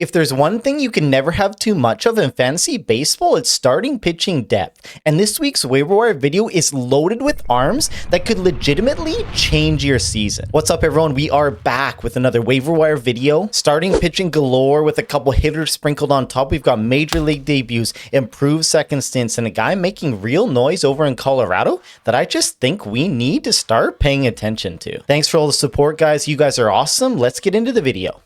If there's one thing you can never have too much of in fantasy baseball, it's starting pitching depth. And this week's waiver wire video is loaded with arms that could legitimately change your season. What's up, everyone? We are back with another waiver wire video. Starting pitching galore with a couple hitters sprinkled on top. We've got major league debuts, improved second stints, and a guy making real noise over in Colorado that I just think we need to start paying attention to. Thanks for all the support, guys. You guys are awesome. Let's get into the video.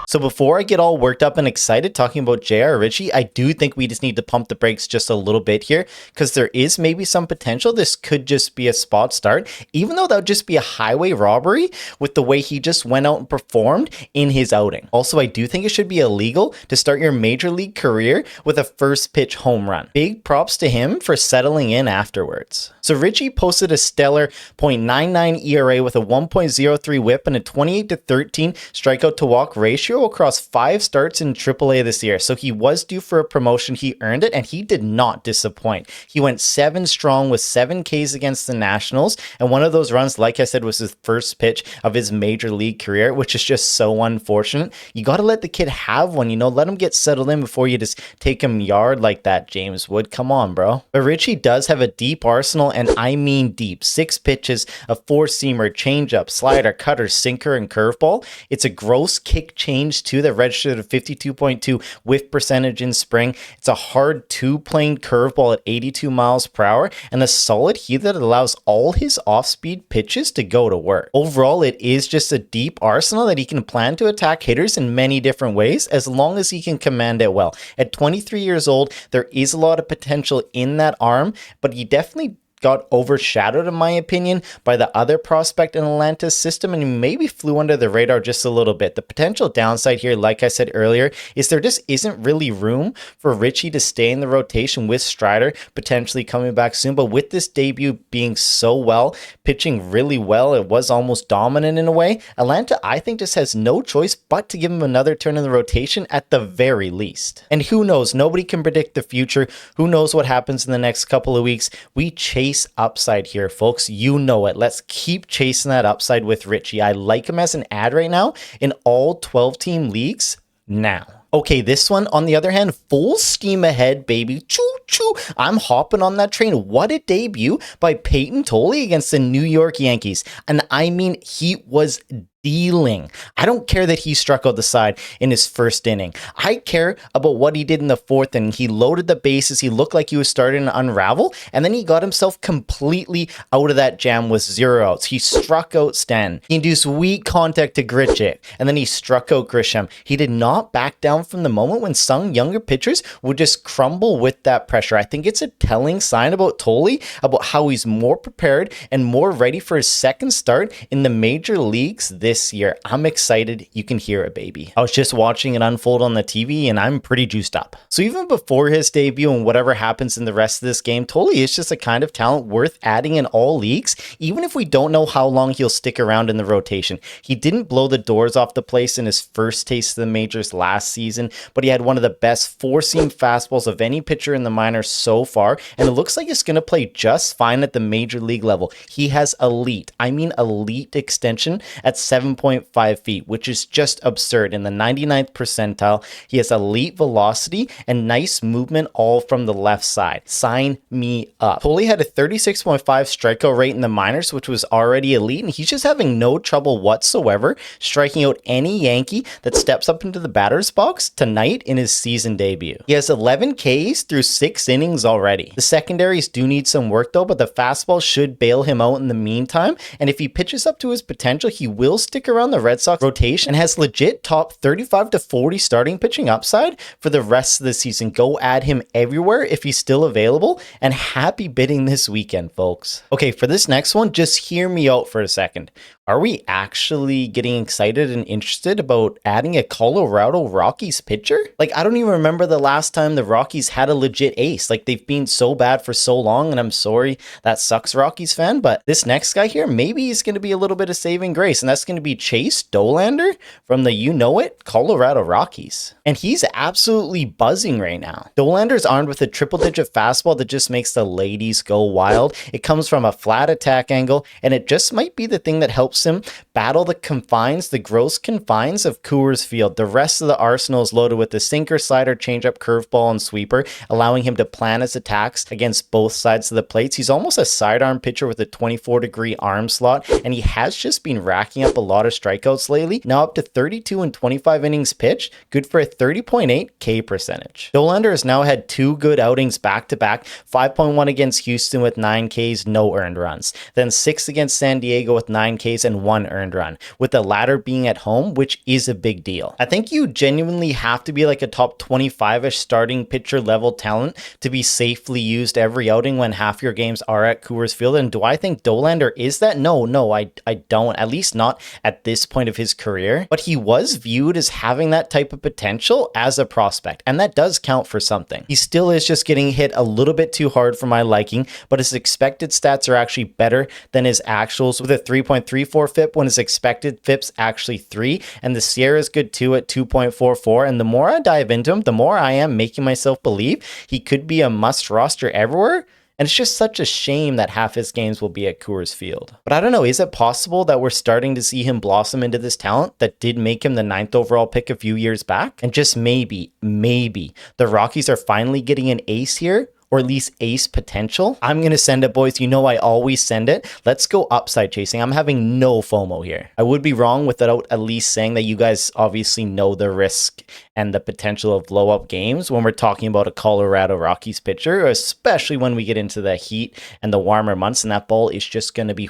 So before I get all worked up and excited talking about J.R. Ritchie, I do think we just need to pump the brakes just a little bit here because there is maybe some potential this could just be a spot start, even though that would just be a highway robbery with the way he just went out and performed in his outing. Also, I do think it should be illegal to start your major league career with a first pitch home run. Big props to him for settling in afterwards. So Ritchie posted a stellar .99 ERA with a 1.03 whip and a 28-13 strikeout to walk ratio across 5 starts in AAA this year. So he was due for a promotion. He earned it, and he did not disappoint. He went 7 strong with 7 Ks against the Nationals, and one of those runs, like I said, was his first pitch of his major league career, which is just so unfortunate. You got to let the kid have one, let him get settled in before you just take him yard like that, James Wood. Come on, bro. But Ritchie does have a deep arsenal, and I mean deep. 6 pitches, a 4-seamer, changeup, slider, cutter, sinker, and curveball. It's a gross kick change too that registered a 52.2 whiff percentage in spring. It's a hard 2-plane curveball at 82 miles per hour and a solid heat that allows all his off-speed pitches to go to work. Overall, it is just a deep arsenal that he can plan to attack hitters in many different ways as long as he can command it well. At 23 years old, there is a lot of potential in that arm, but he definitely got overshadowed, in my opinion, by the other prospect in Atlanta's system, and he maybe flew under the radar just a little bit. The potential downside here, like I said earlier, is there just isn't really room for Ritchie to stay in the rotation with Strider potentially coming back soon. But with this debut being so well, pitching really well, it was almost dominant in a way, Atlanta, I think, just has no choice but to give him another turn in the rotation at the very least. And who knows? Nobody can predict the future. Who knows what happens in the next couple of weeks? We chase upside here, folks. You know it. Let's keep chasing that upside with Ritchie. I like him as an ad right now in all 12-team leagues now. Okay, this one, on the other hand, full steam ahead, baby. Choo choo. I'm hopping on that train. What a debut by Peyton Tolle against the New York Yankees. And I mean, he was dealing. I don't care that he struck out the side in his first inning. I care about what he did in the 4th inning. He loaded the bases. He looked like he was starting to unravel, and then he got himself completely out of that jam with 0 outs. He struck out Stanton. He induced weak contact to Grichuk, and then he struck out Grisham. He did not back down from the moment when some younger pitchers would just crumble with that pressure. I think it's a telling sign about Tolle, about how he's more prepared and more ready for his second start in the major leagues this year. I'm excited. You can hear it, baby. I was just watching it unfold on the TV, and I'm pretty juiced up. So even before his debut and whatever happens in the rest of this game, Tolle is just a kind of talent worth adding in all leagues, even if we don't know how long he'll stick around in the rotation. He didn't blow the doors off the place in his first taste of the majors last season, but he had one of the best 4-seam fastballs of any pitcher in the minors so far, and it looks like it's going to play just fine at the major league level. He has elite, I mean elite extension at 7.5 feet, which is just absurd. In the 99th percentile, he has elite velocity and nice movement all from the left side. Sign me up. Tolle had a 36.5 strikeout rate in the minors, which was already elite, and he's just having no trouble whatsoever striking out any Yankee that steps up into the batter's box tonight in his season debut. He has 11 Ks through 6 innings already. The secondaries do need some work though, but the fastball should bail him out in the meantime, and if he pitches up to his potential, he will stick around the Red Sox rotation and has legit top 35 to 40 starting pitching upside for the rest of the season. Go add him everywhere if he's still available, and happy bidding this weekend, folks. Okay, for this next one, just hear me out for a second. Are we actually getting excited and interested about adding a Colorado Rockies pitcher? Like, I don't even remember the last time the Rockies had a legit ace. Like, they've been so bad for so long, and I'm sorry that sucks, Rockies fan, but this next guy here, maybe he's going to be a little bit of saving grace, and that's going to to be Chase Dollander from the Colorado Rockies. And he's absolutely buzzing right now. Dollander's armed with a triple-digit fastball that just makes the ladies go wild. It comes from a flat attack angle, and it just might be the thing that helps him battle the gross confines of Coors Field. The rest of the arsenal is loaded with the sinker, slider, changeup, curveball, and sweeper, allowing him to plan his attacks against both sides of the plates. He's almost a sidearm pitcher with a 24-degree arm slot, and he has just been racking up a lot of strikeouts lately. Now up to 32 and 25 innings pitched, good for a 30.8 K percentage. Dollander has now had 2 good outings back-to-back, 5.1 against Houston with 9 Ks, no earned runs. Then 6 against San Diego with 9 Ks and 1 earned run, with the latter being at home, which is a big deal. I think you genuinely have to be like a top 25-ish starting pitcher level talent to be safely used every outing when half your games are at Coors Field. And do I think Dollander is that? No, I don't, at least not at this point of his career. But he was viewed as having that type of potential as a prospect, and that does count for something. He still is just getting hit a little bit too hard for my liking, but his expected stats are actually better than his actuals, with a 3.34 FIP when his expected FIP's actually 3, and the Sierra is good too at 2.44. And the more I dive into him, the more I am making myself believe he could be a must roster everywhere. And it's just such a shame that half his games will be at Coors Field. But I don't know, is it possible that we're starting to see him blossom into this talent that did make him the 9th overall pick a few years back? And just maybe, the Rockies are finally getting an ace here, or at least ace potential. I'm going to send it, boys. You know I always send it. Let's go upside chasing. I'm having no FOMO here. I would be wrong without at least saying that you guys obviously know the risk and the potential of blow up games when we're talking about a Colorado Rockies pitcher, especially when we get into the heat and the warmer months, and that ball is just going to be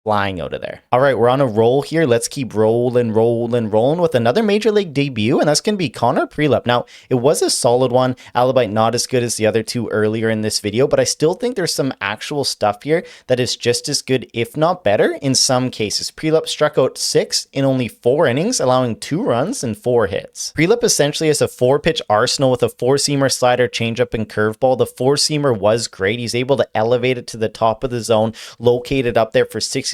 flying out of there. All right, we're on a roll here. Let's keep rolling with another major league debut, and that's going to be Connor Prielipp. Now, it was a solid one. Alibite not as good as the other 2 earlier in this video, but I still think there's some actual stuff here that is just as good, if not better, in some cases. Prielipp struck out 6 in only 4 innings, allowing 2 runs and 4 hits. Prielipp essentially has a 4-pitch arsenal with a 4-seamer, slider, changeup, and curveball. The 4-seamer was great. He's able to elevate it to the top of the zone, locate it up there for 67%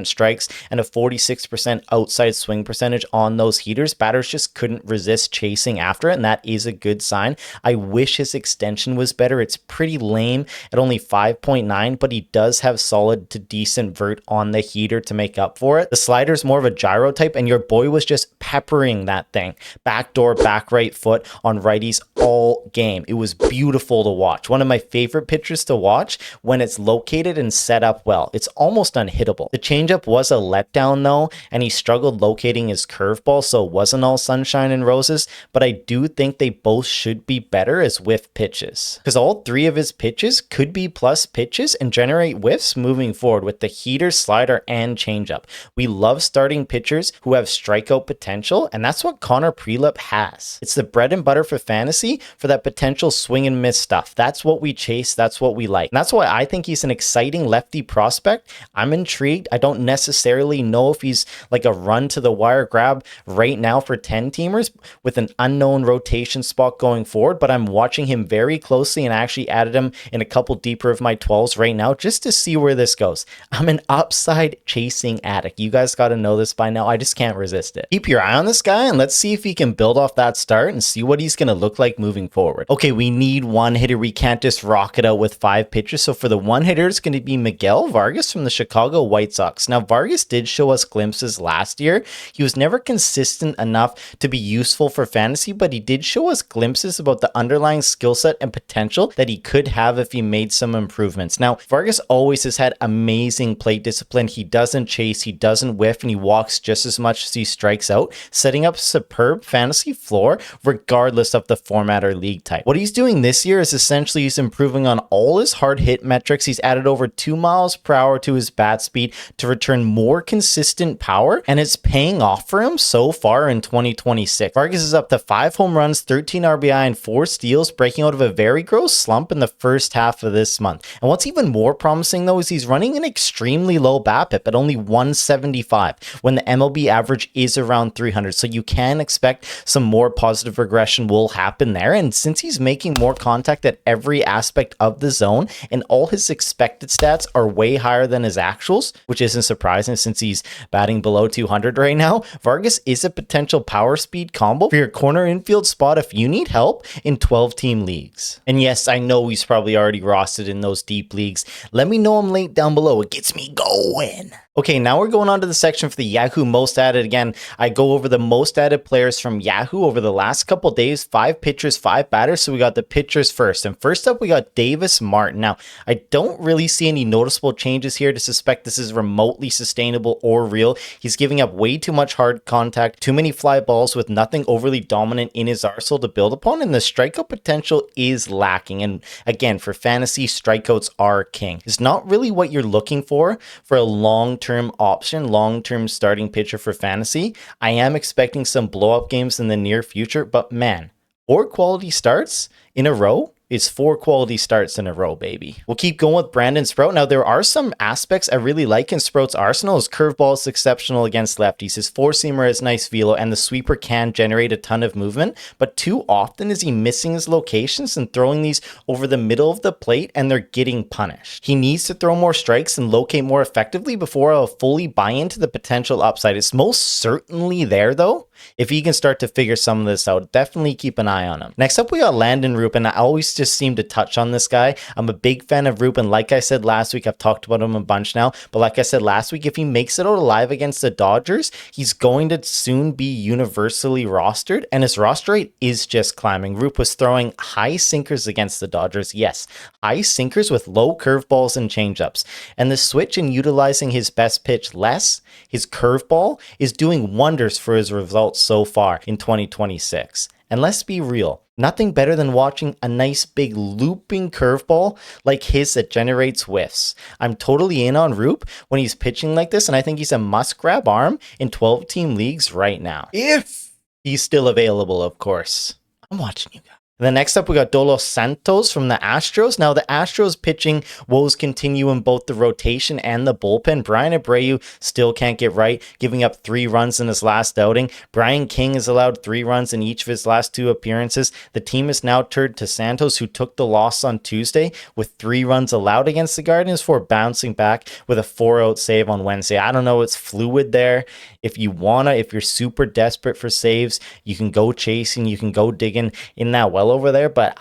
strikes and a 46% outside swing percentage on those heaters. Batters just couldn't resist chasing after it, and that is a good sign. I wish his extension was better. It's pretty lame at only 5.9, but he does have solid to decent vert on the heater to make up for it. The slider's more of a gyro type, and your boy was just peppering that thing. Backdoor, back right foot on righties all game. It was beautiful to watch. One of my favorite pitchers to watch when it's located and set up well. It's almost unhittable. The changeup was a letdown though, and he struggled locating his curveball, so it wasn't all sunshine and roses, but I do think they both should be better as whiff pitches, because all 3 of his pitches could be plus pitches and generate whiffs moving forward with the heater, slider, and changeup. We love starting pitchers who have strikeout potential, and that's what Connor Prielipp has. It's the bread and butter for fantasy for that potential swing and miss stuff. That's what we chase, that's what we like. And that's why I think he's an exciting lefty prospect. I'm intrigued. I don't necessarily know if he's like a run to the wire grab right now for 10 teamers with an unknown rotation spot going forward, but I'm watching him very closely, and I actually added him in a couple deeper of my 12s right now just to see where this goes. I'm an upside chasing addict. You guys got to know this by now. I just can't resist it. Keep your eye on this guy, and let's see if he can build off that start and see what he's going to look like moving forward. Okay, we need one hitter. We can't just rock it out with 5 pitchers. So for the one hitter, it's going to be Miguel Vargas from the Chicago White Sox. Now, Vargas did show us glimpses last year. He was never consistent enough to be useful for fantasy, but he did show us glimpses about the underlying skill set and potential that he could have if he made some improvements. Now, Vargas always has had amazing plate discipline. He doesn't chase, he doesn't whiff, and he walks just as much as he strikes out, setting up superb fantasy floor regardless of the format or league type. What he's doing this year is essentially he's improving on all his hard hit metrics. He's added over 2 miles per hour to his bat speed to return more consistent power, and it's paying off for him so far in 2026. Vargas is up to 5 home runs, 13 RBI, and 4 steals, breaking out of a very gross slump in the first half of this month. And what's even more promising though is he's running an extremely low BABIP at only 175 when the MLB average is around 300. So you can expect some more positive regression will happen there. And since he's making more contact at every aspect of the zone and all his expected stats are way higher than his actuals, totals, which isn't surprising since he's batting below 200 right now. Vargas is a potential power speed combo for your corner infield spot if you need help in 12-team leagues. And yes, I know he's probably already rostered in those deep leagues. Let me know I'm late down below. It gets me going. Okay, now we're going on to the section for the Yahoo most added. Again, I go over the most added players from Yahoo over the last couple days, 5 pitchers, 5 batters. So we got the pitchers first. And first up, we got Davis Martin. Now, I don't really see any noticeable changes here to suspect this is remotely sustainable or real. He's giving up way too much hard contact, too many fly balls with nothing overly dominant in his arsenal to build upon, and the strikeout potential is lacking. And again, for fantasy, strikeouts are king. It's not really what you're looking for a long-term option, long-term starting pitcher for fantasy. I am expecting some blow-up games in the near future, but man, 4 quality starts in a row is 4 quality starts in a row, baby. We'll keep going with Brandon Sprout. Now, there are some aspects I really like in Sprout's arsenal. His curveball is exceptional against lefties. His four-seamer has nice velo, and the sweeper can generate a ton of movement, but too often is he missing his locations and throwing these over the middle of the plate, and they're getting punished. He needs to throw more strikes and locate more effectively before I'll fully buy into the potential upside. It's most certainly there, though. If he can start to figure some of this out, definitely keep an eye on him. Next up, we got Landon Rupin. I always just seem to touch on this guy. I'm a big fan of Rupin. Like I said last week, I've talked about him a bunch now, but like I said last week, if he makes it out alive against the Dodgers, he's going to soon be universally rostered, and his roster rate is just climbing. Rup was throwing high sinkers against the Dodgers. Yes, high sinkers with low curveballs and changeups. And the switch in utilizing his best pitch less, his curveball, is doing wonders for his results so far in 2026. And let's be real, nothing better than watching a nice big looping curveball like his that generates whiffs. I'm totally in on Rup when he's pitching like this, and I think he's a must-grab arm in 12-team leagues right now. If he's still available, of course. I'm watching you guys. And then next up, we got Dolos Santos from the Astros. Now, the Astros pitching woes continue in both the rotation and the bullpen. Brian Abreu still can't get right, giving up 3 runs in his last outing. Brian King has allowed 3 runs in each of his last 2 appearances. The team is now turned to Santos, who took the loss on Tuesday with 3 runs allowed against the Guardians before bouncing back with a 4-out save on Wednesday. I don't know, it's fluid there. If you're super desperate for saves, you can go chasing, you can go digging in that well over there, but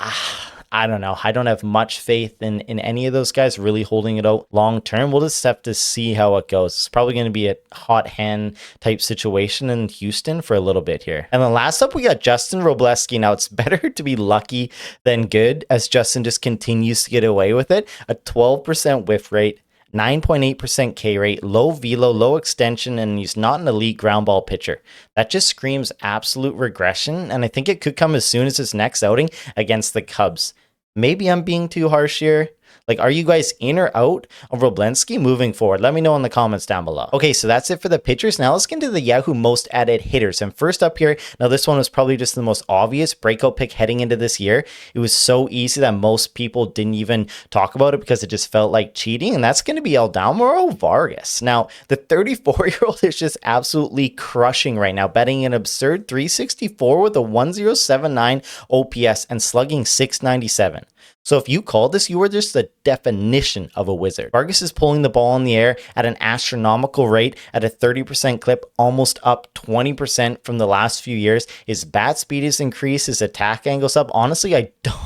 I don't know. I don't have much faith in any of those guys really holding it out long term. We'll just have to see how it goes. It's probably going to be a hot hand type situation in Houston for a little bit here. And then last up, we got Justin Robleski. Now, it's better to be lucky than good, as Justin just continues to get away with it. A 12% whiff rate, 9.8% K rate, low velo, low extension, and he's not an elite ground ball pitcher. That just screams absolute regression, and I think it could come as soon as his next outing against the Cubs. Maybe I'm being too harsh here. Like, are you guys in or out of Robleski moving forward? Let me know in the comments down below. Okay, so that's it for the pitchers. Now let's get into the Yahoo most added hitters. And first up here, now this one was probably just the most obvious breakout pick heading into this year. It was so easy that most people didn't even talk about it because it just felt like cheating. And that's going to be Eldamaro Vargas. Now, the 34-year-old is just absolutely crushing right now, betting an absurd 364 with a 1079 OPS and slugging 697. So if you called this, you were just the definition of a wizard. Vargas is pulling the ball in the air at an astronomical rate at a 30% clip, almost up 20% from the last few years. His bat speed is increased, his attack angle's up. Honestly,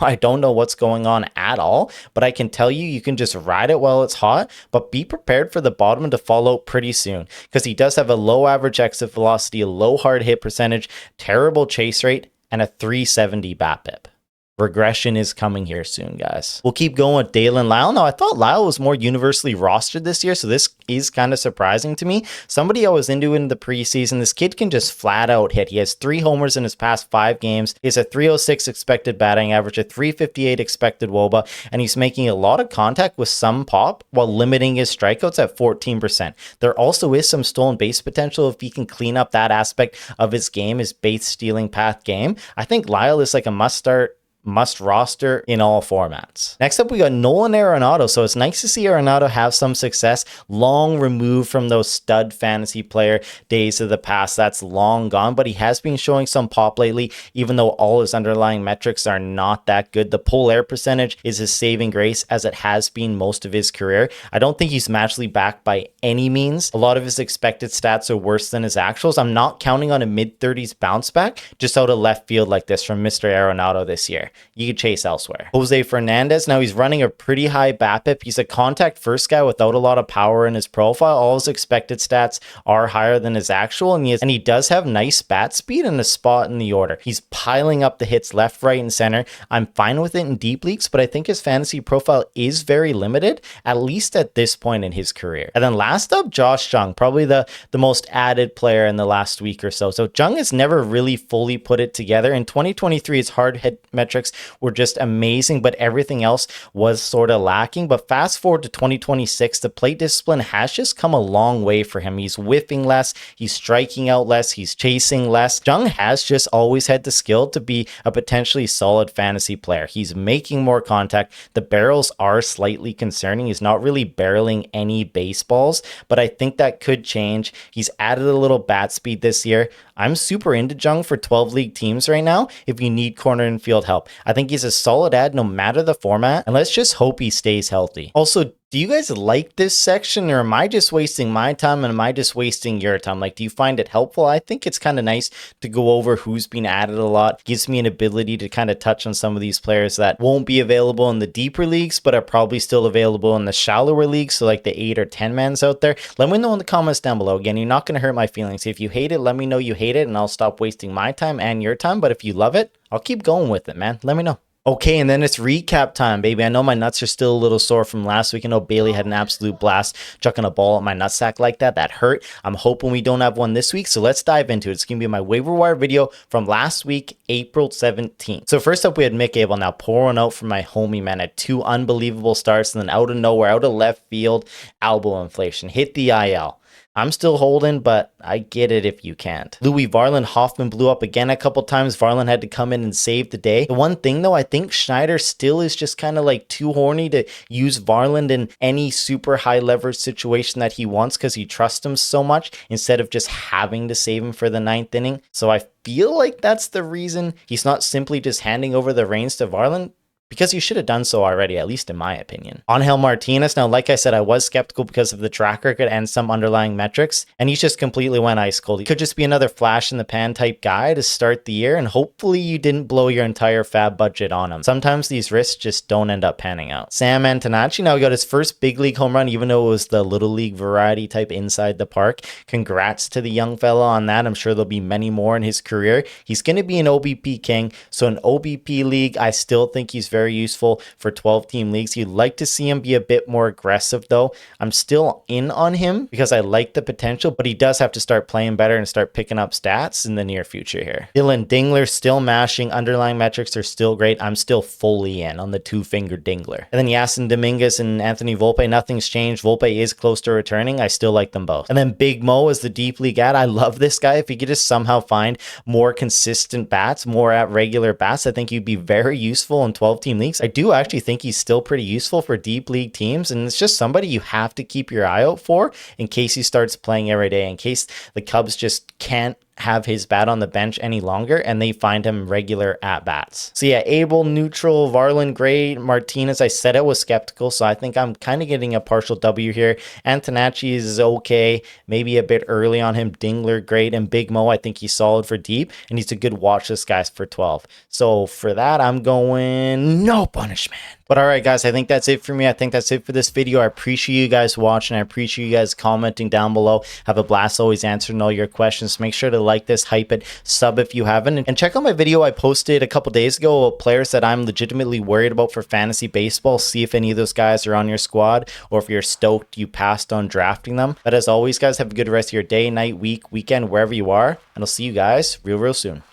I don't know what's going on at all, but I can tell you can just ride it while it's hot, but be prepared for the bottom to fall out pretty soon, because he does have a low average exit velocity, a low hard hit percentage, terrible chase rate, and a 370 BABIP. Regression is coming here soon, guys. We'll keep going with Dalen Lyle. Now, I thought Lyle was more universally rostered this year, so this is kind of surprising to me. Somebody I was into in the preseason, this kid can just flat out hit. He has 3 homers in his past 5 games. He has a 306 expected batting average, a 358 expected WOBA, and he's making a lot of contact with some pop while limiting his strikeouts at 14%. There also is some stolen base potential if he can clean up that aspect of his game, his base stealing path game. I think Lyle is like a must roster in all formats. Next up, we got Nolan Arenado. So it's nice to see Arenado have some success, long removed from those stud fantasy player days of the past. That's long gone, but he has been showing some pop lately, even though all his underlying metrics are not that good. The pull air percentage is his saving grace, as it has been most of his career. I don't think he's matchly backed by any means. A lot of his expected stats are worse than his actuals. I'm not counting on a mid-30s bounce back just out of left field like this from Mr. Arenado this year. You could chase elsewhere. Jose Fernandez, now he's running a pretty high BABIP. He's a contact first guy without a lot of power in his profile. All his expected stats are higher than his actual, and he does have nice bat speed and a spot in the order. He's piling up the hits left, right, and center. I'm fine with it in deep leagues, but I think his fantasy profile is very limited, at least at this point in his career. And then last up, Josh Jung, probably the most added player in the last week or so. So Jung has never really fully put it together. In 2023, his hard hit metrics were just amazing, but everything else was sort of lacking. But fast forward to 2026, the plate discipline has just come a long way for him. He's whiffing less, he's striking out less, he's chasing less. Jung has just always had the skill to be a potentially solid fantasy player. He's making more contact. The barrels are slightly concerning. He's not really barreling any baseballs, but I think that could change. He's added a little bat speed this year. I'm super into Jung for 12 league teams right now if you need corner and field help. I think he's a solid add no matter the format, and let's just hope he stays healthy. Also, do you guys like this section, or am I just wasting my time and am I just wasting your time? Like, do you find it helpful? I think it's kind of nice to go over who's been added a lot. Gives me an ability to kind of touch on some of these players that won't be available in the deeper leagues, but are probably still available in the shallower leagues. So like the 8 or 10 mans out there. Let me know in the comments down below. Again, you're not going to hurt my feelings. If you hate it, let me know you hate it and I'll stop wasting my time and your time. But if you love it, I'll keep going with it, man. Let me know. Okay, and then it's recap time, baby. I know my nuts are still a little sore from last week. I know Bailey had an absolute blast chucking a ball at my nutsack like that. That hurt. I'm hoping we don't have one this week, so let's dive into it. It's going to be my waiver wire video from last week, April 17th. So first up, we had Mick Abel. Now pour one out for my homie, man. Had 2 unbelievable starts, and then out of nowhere, out of left field, elbow inflation. Hit the IL. I'm still holding, but I get it if you can't. Louis Varland, Hoffman blew up again a couple times. Varland had to come in and save the day. The one thing though, I think Schneider still is just kind of like too horny to use Varland in any super high leverage situation that he wants because he trusts him so much instead of just having to save him for the 9th inning. So I feel like that's the reason he's not simply just handing over the reins to Varland, because you should have done so already, at least in my opinion. Angel Martinez, now like I said, I was skeptical because of the track record and some underlying metrics, and he's just completely went ice cold. He could just be another flash in the pan type guy to start the year, and hopefully you didn't blow your entire fab budget on him. Sometimes these risks just don't end up panning out. Sam Antonacci now got his first big league home run, even though it was the little league variety type inside the park. Congrats to the young fella on that. I'm sure there'll be many more in his career. He's going to be an OBP king, so an OBP league, I still think he's very useful for 12-team leagues. You'd like to see him be a bit more aggressive though. I'm still in on him because I like the potential, but he does have to start playing better and start picking up stats in the near future here. Dylan Dingler still mashing. Underlying metrics are still great. I'm still fully in on the 2-finger Dingler. And then Yasin Dominguez and Anthony Volpe, nothing's changed. Volpe is close to returning. I still like them both. And then Big Mo is the deep league ad. I love this guy. If he could just somehow find more consistent bats, more at regular bats, I think he'd be very useful in 12-team leagues. I do actually think he's still pretty useful for deep league teams, and it's just somebody you have to keep your eye out for in case he starts playing every day, in case the Cubs just can't have his bat on the bench any longer and they find him regular at bats. So yeah, Abel neutral, Varland great, Martinez, I said I was skeptical, so I think I'm kind of getting a partial W here. Antonacci is okay, maybe a bit early on him. Dingler great, and Big Mo, I think he's solid for deep, and he's a good watch this guy for 12. So for that, I'm going no punishment. But all right, guys, I think that's it for me. I think that's it for this video. I appreciate you guys watching. I appreciate you guys commenting down below. Have a blast always answering all your questions. Make sure to like this, hype it, sub if you haven't, and check out my video I posted a couple days ago of players that I'm legitimately worried about for fantasy baseball. See if any of those guys are on your squad, or if you're stoked you passed on drafting them. But as always, guys, have a good rest of your day, night, week, weekend, wherever you are, and I'll see you guys real soon.